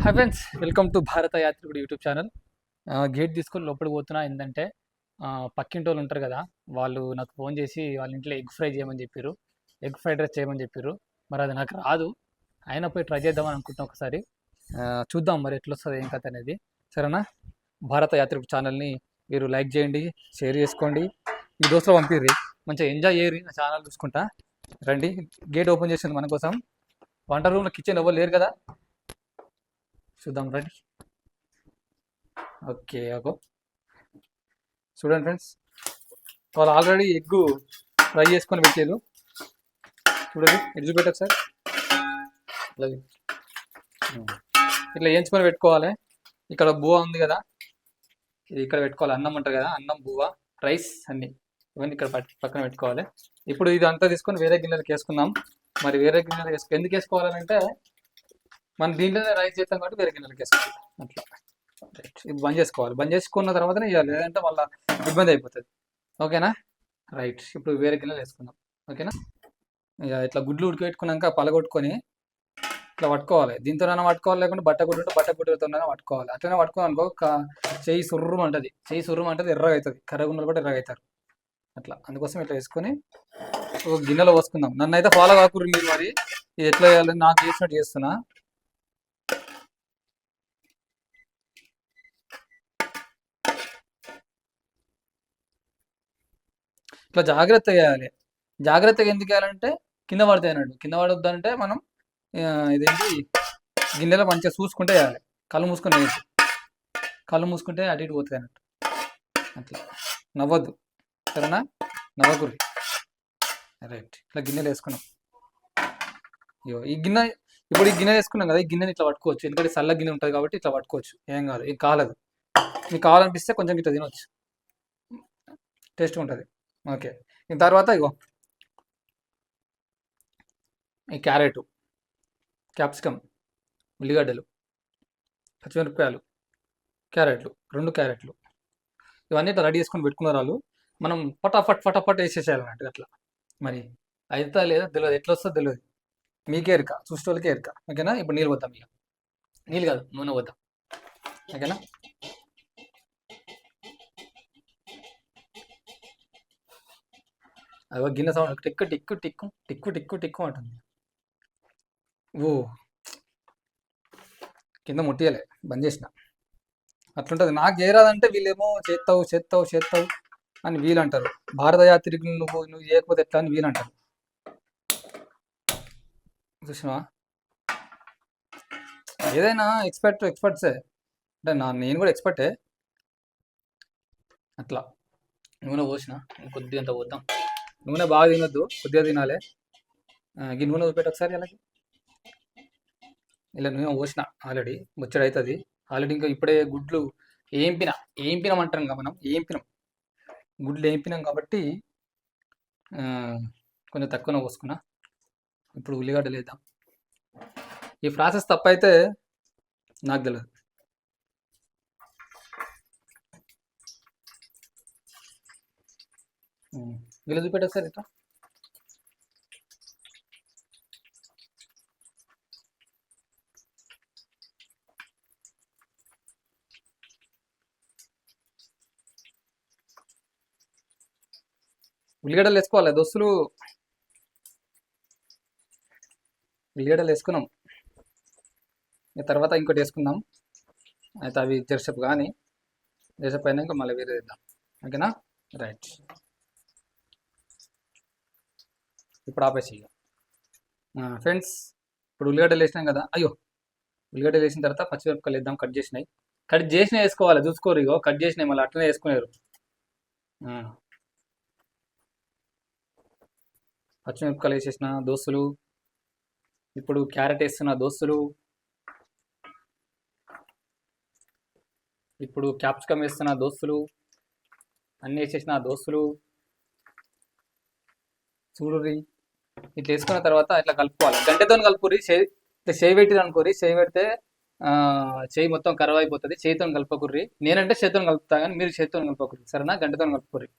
Hi friends, welcome to భారత యాత్రికుడు YouTube channel. Gate తీసుకొని లోపలికి పోతున్నా. ఏంటంటే పక్కింటి వాళ్ళు ఉంటారు కదా, వాళ్ళు నాకు ఫోన్ చేసి వాళ్ళ ఇంట్లో ఎగ్ ఫ్రై చేయమని చెప్పారు, ఎగ్ ఫ్రైడ్ రైస్ చేయమని చెప్పారు. మరి అది నాకు రాదు, అయినా పోయి ట్రై చేద్దామని అనుకుంటున్నా ఒకసారి. చూద్దాం మరి ఎట్లా వస్తుంది ఏం కథ అనేది. సరేనా? భారత యాత్రికుడు ఛానల్ని మీరు లైక్ చేయండి, షేర్ చేసుకోండి, మీ దోస్తులు పంపిర్రి, మంచిగా ఎంజాయ్ చేయరు. నా ఛానల్ చూసుకుంటా రండి. గేట్ ఓపెన్ చేసింది మన కోసం. వంట రూమ్లో కిచెన్ ఎవరు లేరు కదా, చూద్దాం రండి. ఓకే, అగో చూడండి ఫ్రెండ్స్, వాళ్ళు ఆల్రెడీ ఎగ్ ఫ్రై చేసుకొని పెట్టారు. చూడండి, ఎగ్ చూపెట్టారు సార్. ఇట్లా వేయించుకొని పెట్టుకోవాలి. ఇక్కడ బువ్వ ఉంది కదా, ఇది ఇక్కడ పెట్టుకోవాలి. అన్నం ఉంటుంది కదా, అన్నం, బువ్వ, రైస్ అన్నీ ఇవన్నీ ఇక్కడ పక్కన పెట్టుకోవాలి. ఇప్పుడు ఇది అంతా తీసుకొని వేరే గిన్నెలకు వేసుకుందాం. మరి వేరే గిన్నెలు ఎందుకు వేసుకోవాలంటే మనం దీంట్లోనే రైస్ చేస్తాం కాబట్టి వేరే గిన్నెలకు వేసుకోవాలి. అట్లా ఇది బంద్ చేసుకోవాలి. బంద్ చేసుకున్న తర్వాతనే ఇవ్వాలి, లేదంటే మళ్ళీ ఇబ్బంది అయిపోతుంది. ఓకేనా? రైట్. ఇప్పుడు వేరే గిన్నెలు వేసుకుందాం. ఓకేనా? ఇక ఇట్లా గుడ్లు ఉడకబెట్టుకున్నాక పలగొట్టుకొని ఇట్లా పట్టుకోవాలి. దీంతోనైనా పట్టుకోవాలి, లేకుంటే బట్ట గుడ్డుతోనైనా పట్టుకోవాలి. అట్లనే పట్టుకోవాలనుకో చెయ్యి సుర్రం అంటది, ఎర్రగా అవుతుంది. కర్రగున్నలు కూడా ఎర్రగా అవుతారు. అట్లా అందుకోసం ఇట్లా వేసుకొని ఒక గిన్నెలో పోసుకుందాం. నన్ను అయితే ఫాలో కాకూడదు మీరు. మరి ఇది ఎట్లా చేయాలని నాకు చేసినట్టు చేస్తున్నా. ఇట్లా జాగ్రత్తగా వేయాలి. జాగ్రత్తగా ఎందుకు వేయాలంటే కింద పడతాయి అన్నట్టు. కింద పడొద్దంటే మనం ఇదేంటి గిన్నెలో మంచిగా చూసుకుంటే వేయాలి. కళ్ళు మూసుకొని వేయచ్చు. కళ్ళు మూసుకుంటే అటు ఇటు పోతుంది అన్నట్టు. అట్లా నవ్వద్దు, సరేనా? నవ్వకూరి. రైట్. ఇట్లా గిన్నెలు వేసుకున్నాం. ఇగో ఈ గిన్నె, ఇప్పుడు ఈ గిన్నె వేసుకున్నాం కదా, ఈ గిన్నెని ఇట్లా పట్టుకోవచ్చు. ఎందుకంటే చల్ల గిన్నె ఉంటుంది కాబట్టి ఇట్లా పట్టుకోవచ్చు. ఏం కాదు, ఇది కాలదు. మీకు కావాలనిపిస్తే కొంచెం ఇట్లా తినవచ్చు, టేస్ట్గా ఉంటుంది. ఓకే. దీని తర్వాత ఇగో ఈ క్యారెట్, క్యాప్సికమ్, ఉల్లిగడ్డలు, పచ్చిమిరపకాయలు, క్యారెట్లు, 2 క్యారెట్లు, ఇవన్నీ ఇట్లా రెడీ చేసుకొని పెట్టుకున్నారు వాళ్ళు. మనం ఫటాఫట్ వేసేసేయాలన్నట్టు అట్లా. మరి అయితే లేదా తెలియదు, ఎట్లా వస్తుందో తెలియదు. మీకే ఎరక, చూసేటోళ్ళకే ఎరక. ఓకేనా? ఇప్పుడు నీళ్ళు పోద్దాం. ఇక నీళ్ళు కాదు, నూనె పోద్దాం. ఓకేనా? అదో గిన్నె సౌండ్ టిక్కు టిక్కు టిక్కు టిక్కు టిక్కు టిక్కు అంటుంది. ఓ, కింద ముట్టియలే, బంద్ చేసిన. అట్లుంటుంది. నాకు చేయరాదంటే వీళ్ళేమో చేస్తావు అని వీళ్ళు అంటారు. భారత యాత్రికులు నువ్వు చేయకపోతే ఎట్లా అని వీళ్ళు అంటారు. చూసినావా? ఏదైనా ఎక్స్పర్ట్సే. అంటే నేను కూడా ఎక్స్పర్టే. అట్లా నూనె పోసిన, కొద్దిగా అంత పోద్దాం. నూనె బాగా తినొద్దు, కొద్దిగా తినాలి. ఈ నూనె చూపెట్టి ఒకసారి అలాగే. ఇలా నూనె పోసిన ఆల్రెడీ ముచ్చడి అవుతుంది. ఆల్రెడీ ఇంకా ఇప్పుడే గుడ్లు ఏంపినామంటాం కదా మనం, గుడ్లు ఏంపినాం కాబట్టి కొంచెం తక్కువనే పోసుకున్నా. ఇప్పుడు ఉల్లిగడ్డలు వేద్దాం. ఈ ప్రాసెస్ తప్పైతే నాకు తెలియదు. వీళ్ళు చూపెట్టా సార్ ఇట్లా. ఉల్లిగడ్డలు వేసుకోవాలి దోస్తులు. ఉల్లిగడ్డలు వేసుకున్నాం. తర్వాత ఇంకోటి వేసుకుందాం. అయితే అవి జెర్సప్ కానీ జెర్సప్ అయినాక మళ్ళీ వేరే వేద్దాం. ఓకేనా? రైట్. ఇప్పుడు ఆపేసి ఫ్రెండ్స్. ఇప్పుడు ఉల్లిగడ్డలు వేసినాం కదా. అయ్యో, ఉల్లిగడ్డలు వేసిన తర్వాత పచ్చిమిరపకాయలు వేద్దాం. కట్ చేసినవి వేసుకోవాలి. చూసుకోరు, ఇగో కట్ చేసినాయి మళ్ళీ అట్లనే వేసుకునేరు. పచ్చిమిరపకాయలు వేసేసిన దోస్తులు. ఇప్పుడు క్యారెట్ వేస్తున్న దోస్తులు. ఇప్పుడు క్యాప్సికమ్ వేస్తున్న దోస్తులు. అన్నీ వేసేసిన దోస్తులు. చూడుర్రి. ఇట్లా వేసుకున్న తర్వాత ఇట్లా కలుపుకోవాలి. గంటెతో కలుపురి. ఇట్లా చేయి పెట్టిరు అనుకోరి. చేయి పెడితే చేయి మొత్తం ఖరాబ్ అయిపోతుంది. చేతితో కలుపుకుర్రి. నేనంటే చేతితో కలుపుతా, కానీ మీరు చేతితో కలుపుకుర్రి, సరేనా? గంటెతో కలుపుకుర్రి.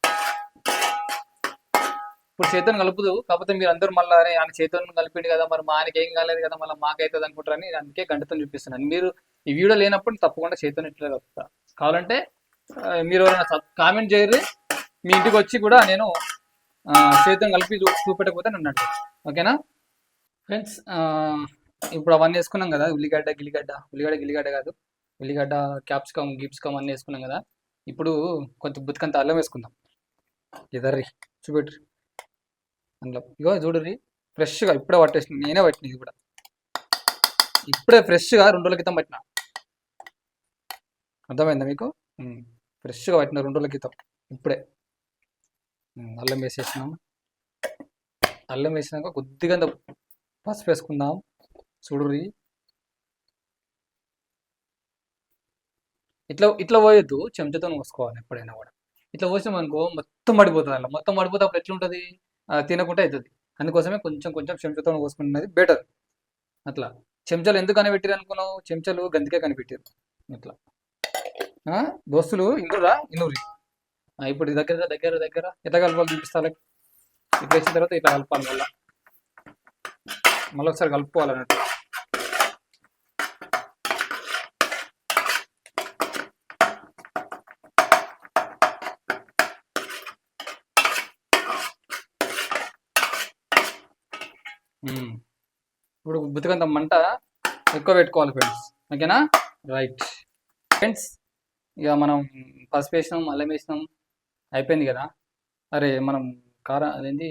ఇప్పుడు చేతితో కలుపుదు, కాకపోతే మీరు అందరూ మళ్ళీ ఆయన చేతితో కలిపిండు కదా, మరి మా ఆయనకి ఏం కాలేదు కదా, మళ్ళీ మాకైతుంది అనుకుంటారని అందుకే గంటతో చూపిస్తున్నాను. మీరు ఈ వీడియో లేనప్పుడు తప్పకుండా చేతితో ఇట్లా కలుపుతా. కావాలంటే మీరు కామెంట్ చేయరు, మీ ఇంటికి వచ్చి కూడా నేను చేతితో కలిపి చూపెట్టకపోతే నన్ను అడగండి. ఓకేనా ఫ్రెండ్స్? ఇప్పుడు అవన్నీ వేసుకున్నాం కదా, ఉల్లిగడ్డ గిల్లిగడ్డ కాదు, ఉల్లిగడ్డ గిప్స్కమ్ అన్నీ వేసుకున్నాం కదా. ఇప్పుడు కొంచెం బుతికంత అల్లం వేసుకుందాం. ఎదర్రి చూపెట్రి అందులో. ఇగో చూడరి, ఫ్రెష్గా ఇప్పుడే పట్టేసిన, నేనే పట్టిన ఇది కూడా ఇప్పుడే ఫ్రెష్గా 2 రోజుల క్రితం పట్టిన. అర్థమైందా మీకు? ఫ్రెష్గా పట్టిన 2 రోజుల క్రితం ఇప్పుడే. అల్లం వేసేసినాం. అల్లం వేసినాక కొద్దిగా పసుపు వేసుకుందాం. చూడుర్రి, ఇట్లా పోయొద్దు, చెంచాతో పోసుకోవాలి ఎప్పుడైనా కూడా. ఇట్లా పోసినాం అనుకో మొత్తం పడిపోతుంది. అలా మొత్తం పడిపోతే అప్పుడు ఎట్లుంటుంది, తినకుండా అవుతుంది. అందుకోసమే కొంచెం చెంచాతో పోసుకున్నది బెటర్. అట్లా చెంచాలు ఎందుకని పెట్టారు అనుకున్నావు? చెంచాలు గందికే కనిపెట్టారు. ఇట్లా దోస్తులు ఇన్నూరి. ఇప్పుడు దగ్గర ఎట్లా కలపాలి చూపిస్తా. ఇట్లా వేసిన తర్వాత ఇట్లా కలపాలి. మళ్ళీ ఒకసారి కలుపుకోవాలన్నట్టు. ఇప్పుడు బుతికంత మంట ఎక్కువ పెట్టుకోవాలి ఫ్రెండ్స్. ఓకేనా? రైట్ ఫ్రెండ్స్, ఇక మనం పసుపు వేసినాం, అల్లం వేసినాం, అయిపోయింది కదా. అరే మనం కారం అదేంటి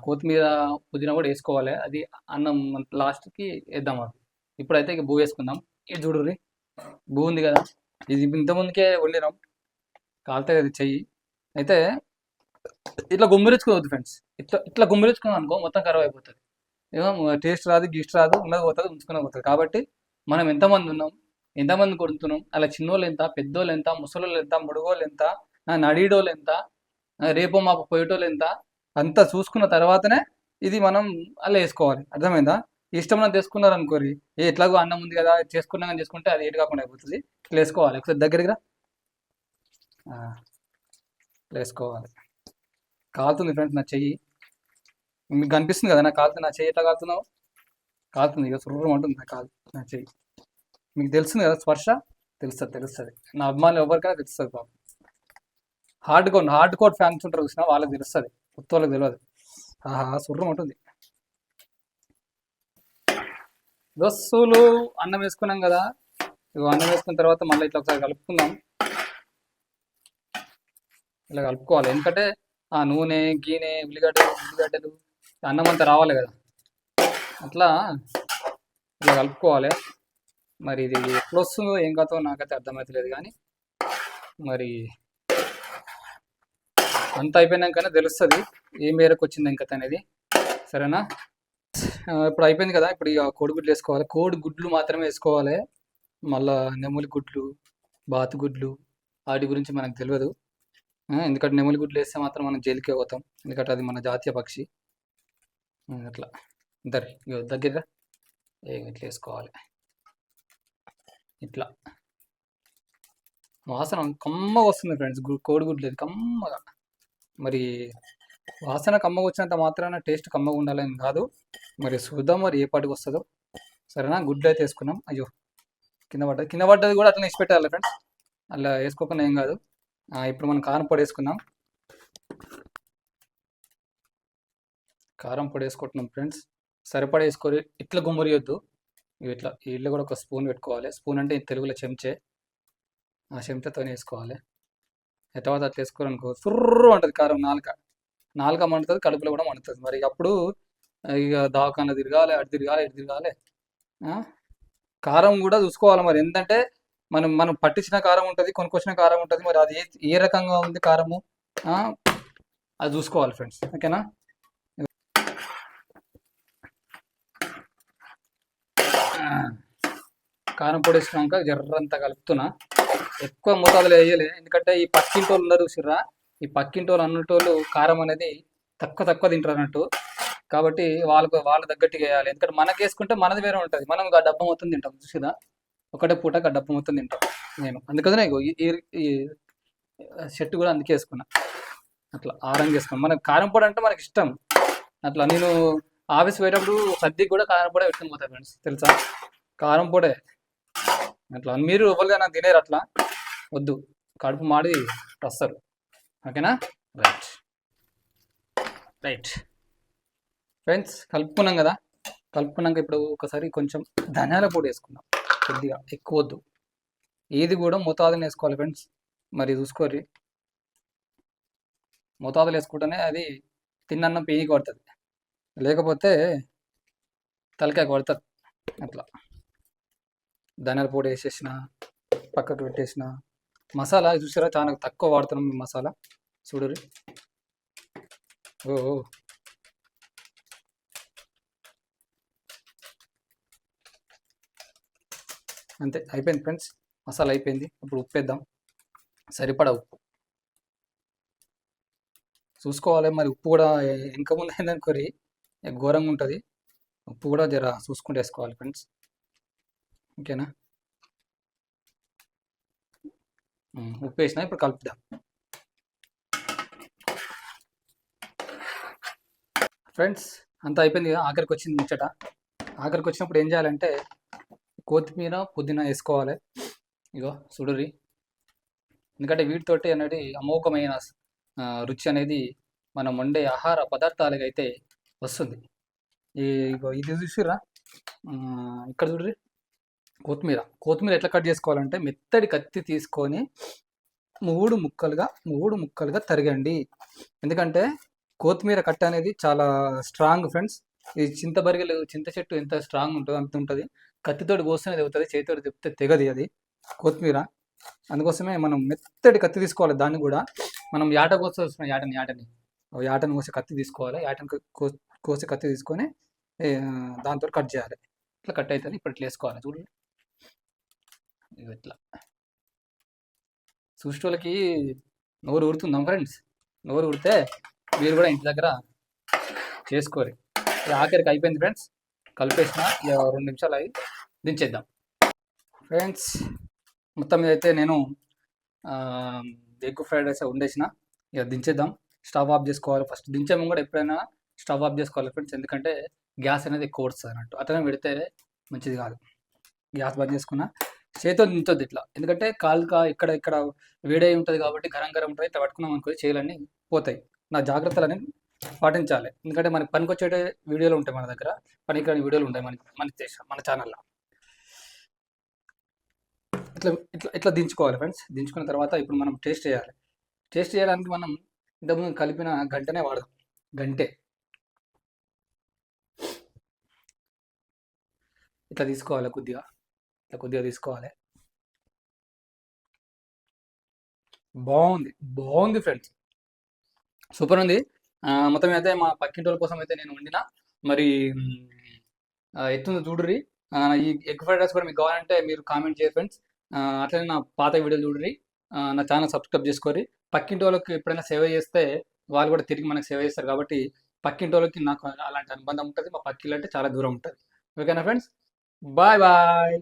కొత్తిమీర పుదీనా కూడా వేసుకోవాలి. అది అన్నం లాస్ట్కి వేద్దాం. అది ఇప్పుడైతే ఇక బూ వేసుకుందాం. ఇది చూడుర్రి, బూ ఉంది కదా, ఇది ఇంతకుముందుకే వండినాం, కాలుతాయి అది చెయ్యి. అయితే ఇట్లా గుమ్మిరించుకోవద్దు ఫ్రెండ్స్. ఇట్లా గుమ్మిరించుకున్నాం అనుకో మొత్తం ఖరాబ్ అయిపోతుంది. ఏమో టేస్ట్ రాదు, గీస్ట్ రాదు, ఉన్నది పోతుంది, ఉంచుకునే పోతుంది. కాబట్టి మనం ఎంతమంది ఉన్నాం, ఎంతమంది కొడుతున్నాం, అలా చిన్నోళ్ళు ఎంత, పెద్దోళ్ళు ఎంత, ముసలోళ్ళు ఎంత, ముడుగోళ్ళు ఎంత, నడీడోళ్ళు ఎంత, రేపో మాకు పోయేటోళ్ళు ఎంత, అంతా చూసుకున్న తర్వాతనే ఇది మనం అలా వేసుకోవాలి. అర్థమైందా? ఇష్టం మనం తీసుకున్నారు అనుకోరి, ఎట్లాగో అన్నం ఉంది కదా చేసుకున్నాం కానీ చేసుకుంటే అది ఏటు కాకుండా అయిపోతుంది. ఇట్లా వేసుకోవాలి. ఒకసారి దగ్గరగా వేసుకోవాలి. కాలుతుంది ఫ్రెండ్స్ నా చెయ్యి, మీకు కనిపిస్తుంది కదా నాకు కాలుతుంది. నా చెయ్యి ఎట్లా కాలుతున్నావు? కాలుతుంది ఇక సుర్రం ఉంటుంది నా చెయ్యి. మీకు తెలుస్తుంది కదా స్పర్శ, తెలుస్తుంది. నా అభిమానులు ఎవరికైనా తెలుస్తుంది. పాపం హార్డ్ కోర్ ఫ్యాన్స్ ఉంటారు చూసినా, వాళ్ళకి తెలుస్తుంది, కొత్త వాళ్ళకి తెలియదు. సుర్రం ఉంటుంది. దోస్తులు అన్నం వేసుకున్నాం కదా, ఇక అన్నం వేసుకున్న తర్వాత మళ్ళీ ఇట్లా ఒకసారి కలుపుకుందాం. ఇలా కలుపుకోవాలి, ఎందుకంటే ఆ నూనె ఉల్లిగడ్డలు అన్నం అంతా రావాలి కదా, అట్లా ఇలా కలుపుకోవాలి. మరి ఇది ఎట్లా వస్తుందో ఏం కాదో నాకైతే అర్థమవుతలేదు, కానీ మరి అంత అయిపోయినాకనే తెలుస్తుంది ఏ మేరకు వచ్చింది ఇంకత అనేది. సరేనా? ఇప్పుడు అయిపోయింది కదా. ఇప్పుడు ఇక కోడిగుడ్లు వేసుకోవాలి. కోడిగుడ్లు మాత్రమే వేసుకోవాలి. మళ్ళా నెమలి గుడ్లు, బాతుగుడ్లు వాటి గురించి మనకు తెలియదు. ఎందుకంటే నెమలి గుడ్లు వేస్తే మాత్రం మనం జైలుకే పోతాం, ఎందుకంటే అది మన జాతీయ పక్షి. అట్లా దగ్గర ఇట్లా వేసుకోవాలి. ఇట్లా వాసన కమ్మగా వస్తుంది ఫ్రెండ్స్, కోడిగుడ్లు అది కమ్మగా. మరి వాసన కమ్మగా వచ్చినంత మాత్రాన టేస్ట్ కమ్మగా ఉండాలని కాదు. మరి చూద్దాం మరి ఏ పాటికి వస్తుందో. సరేనా? గుడ్లు అయితే వేసుకున్నాం. అయ్యో కింద పడ్డది కూడా అట్లా పెట్టాలి ఫ్రెండ్స్, అలా వేసుకోకుండా ఏం కాదు. ఇప్పుడు మనం కారం పొడి వేసుకున్నాం. కారం పొడి వేసుకుంటున్నాం ఫ్రెండ్స్, సరిపడా వేసుకోరు. ఇట్లా గుమ్మరియొద్దు. ఇట్లా ఇల్లు కూడా ఒక స్పూన్ పెట్టుకోవాలి. స్పూన్ అంటే తెలుగులో చెంచే, ఆ చెంచాతో వేసుకోవాలి. తర్వాత అట్లా వేసుకోరనుకో సుర్రు అంటుంది కారం. నాలుక మండుతుంది, కడుపులో కూడా మండుతుంది. మరి అప్పుడు ఇక దవాఖాన తిరగాలి, అటు తిరగాలి, ఇటు తిరగాలి. కారం కూడా చూసుకోవాలి మరి, ఎందుకంటే మనం పట్టించిన కారం ఉంటుంది, కొనుక్కొచ్చిన కారం ఉంటుంది. మరి అది ఏ రకంగా ఉంది కారము అది చూసుకోవాలి ఫ్రెండ్స్. ఓకేనా? కారం పొడి వేసినాక జర్రంతా కలుపుతున్నా. ఎక్కువ మోతాదులో వేయలే, ఎందుకంటే ఈ పక్కింటోళ్ళు ఉన్నారు చూసిర్రా, ఈ పక్కింటోళ్ళు అన్నటోళ్ళు కారం అనేది తక్కువ తింటారు అన్నట్టు. కాబట్టి వాళ్ళ తగ్గట్టుగా వేయాలి. ఎందుకంటే మనకి వేసుకుంటే మనది వేరే ఉంటుంది. మనం ఆ డబ్బా మొత్తం తింటాం చూసిరా, ఒకటే పూట ఆ డబ్బా మొత్తం తింటాం నేను. అందుకనే ఈ షర్ట్ కూడా అందుకే వేసుకున్నా, అట్లా ఆరంగా వేసుకున్నాం. మనకు కారం పొడి అంటే మనకి ఇష్టం. అట్లా నేను ఆఫీస్ పోయేటప్పుడు సర్దికి కూడా కారం పొడి పెట్టుకుని పోతాను ఫ్రెండ్స్, తెలుసా? కారం పొడే అట్లా మీరు ఎవరికైనా తినేరు అట్లా వద్దు, కడుపు మాడి వస్తారు. ఓకేనా? రైట్ రైట్ ఫ్రెండ్స్, కలుపుకున్నాం కదా. కలుపుకున్నాక ఇప్పుడు ఒకసారి కొంచెం ధనియాల పొడి వేసుకుందాం, కొద్దిగా ఎక్కువ వద్దు. ఏది కూడా మోతాదుని వేసుకోవాలి ఫ్రెండ్స్. మరి చూసుకోర్రి, మోతాదులు వేసుకుంటేనే అది తిన్నన్నం పీకి కొడుతుంది, లేకపోతే తలకాయ కొడుతుంది. అట్లా ధనియాల పొడి వేసేసిన, పక్కకు పెట్టేసిన. మసాలా చూసారా, చాలా తక్కువ వాడుతున్నాం ఈ మసాలా, చూడరు. ఓ అంతే, అయిపోయింది ఫ్రెండ్స్, మసాలా అయిపోయింది. ఇప్పుడు ఉప్పు వేద్దాం, సరిపడా ఉప్పు చూసుకోవాలి. మరి ఉప్పు కూడా ఇంకా ముందు అయిందనుకోరి ఘోరంగా ఉంటుంది. ఉప్పు కూడా జర చూసుకుంటూ వేసుకోవాలి ఫ్రెండ్స్. ఓకేనా? ఉప్పు వేసినా, ఇప్పుడు కలుపుదాం. ఫ్రెండ్స్ అంతా అయిపోయింది కదా, ఆఖరికి వచ్చింది ముచ్చట. ఆఖరికి వచ్చినప్పుడు ఏం చేయాలంటే కొత్తిమీర పుదీనా వేసుకోవాలి. ఇగో చూడుర్రి, ఎందుకంటే వీటితోటి అనేది అమోఘమైన రుచి అనేది మనం వండే ఆహార పదార్థాలకి అయితే వస్తుంది. ఇగో ఇది చూసిర్రా, ఇక్కడ చూడ్రి, కొత్తిమీర ఎట్లా కట్ చేసుకోవాలంటే మెత్తడి కత్తి తీసుకొని మూడు ముక్కలుగా తరగండి. ఎందుకంటే కొత్తిమీర కట్ట అనేది చాలా స్ట్రాంగ్ ఫ్రెండ్స్. ఈ చింత చెట్టు ఎంత స్ట్రాంగ్ ఉంటుందో అంత ఉంటుంది. కత్తితోటి కోస్తేనే తెగుతుంది, చేతితోటి చెప్తే తెగది అది కొత్తిమీర. అందుకోసమే మనం మెత్తడి కత్తి తీసుకోవాలి. దాన్ని కూడా మనం యాట కోస్తే యాటని కోసే కత్తి తీసుకోవాలి. యాటని కోసే కత్తి తీసుకొని దాంతో కట్ చేయాలి. ఇట్లా కట్ అవుతుంది. ఇప్పుడు ఇట్లా వేసుకోవాలి. చూడండి, ఇట్లా చూసేటోళ్ళకి నోరు ఊరుతుందాం ఫ్రెండ్స్. నోరు ఊరితే మీరు కూడా ఇంటి దగ్గర చేసుకోరు. ఆఖరికి అయిపోయింది ఫ్రెండ్స్, కలిపేసిన 2 నిమిషాలు అయి దించేద్దాం ఫ్రెండ్స్. మొత్తం మీద అయితే నేను ఎగ్ ఫ్రైడ్ రైస్ వండేసిన, ఇక దించేద్దాం. స్టవ్ ఆఫ్ చేసుకోవాలి ఫస్ట్. దించేమో కూడా ఎప్పుడైనా స్టవ్ ఆఫ్ చేసుకోవాలి ఫ్రెండ్స్, ఎందుకంటే గ్యాస్ అనేది ఎక్కువ వస్తుంది అన్నట్టు. అట్లనే పెడితే మంచిది కాదు. గ్యాస్ బంద్ చేసుకున్నా, చేతితో దించొద్దు ఇట్లా, ఎందుకంటే కాలుగా ఇక్కడ వేడే ఉంటుంది కాబట్టి గరం ఉంటుంది. ఇట్లా పట్టుకున్నాం అనుకో చేతులన్నీ పోతాయి. నా జాగ్రత్తలని పాటించాలి, ఎందుకంటే మనకి పనికొచ్చే వీడియోలు ఉంటాయి మన దగ్గర, పనికిరాని వీడియోలు ఉంటాయి మన ఛానల్లో. ఇట్లా దించుకోవాలి ఫ్రెండ్స్. దించుకున్న తర్వాత ఇప్పుడు మనం టేస్ట్ చేయాలి. టేస్ట్ చేయడానికి మనం ఇంతకుముందు కలిపిన గంటనే వాడదాం. గంటే ఇట్లా తీసుకోవాలి, కొద్దిగా తీసుకోవాలి. బాగుంది ఫ్రెండ్స్, సూపర్ ఉంది. మొత్తం అయితే మా పక్కింటి వాళ్ళ కోసం అయితే నేను వండిన. మరి ఎత్తుంది చూడుర్రి. ఈ ఎగ్ ఫ్రైడ్ రైస్ కూడా మీకు కావాలంటే మీరు కామెంట్ చేయండి ఫ్రెండ్స్. అట్లనే నా పాత వీడియోలు చూడుర్రి, నా ఛానల్ సబ్స్క్రైబ్ చేసుకోరి. పక్కింటి వాళ్ళకి ఎప్పుడైనా సేవ చేస్తే వాళ్ళు కూడా తిరిగి మనకు సేవ చేస్తారు కాబట్టి పక్కింటి వాళ్ళకి నాకు అలాంటి అనుబంధం ఉంటుంది. మా పక్కిళ్ళు అంటే చాలా దూరం ఉంటుంది. ఓకేనా ఫ్రెండ్స్? Bye bye.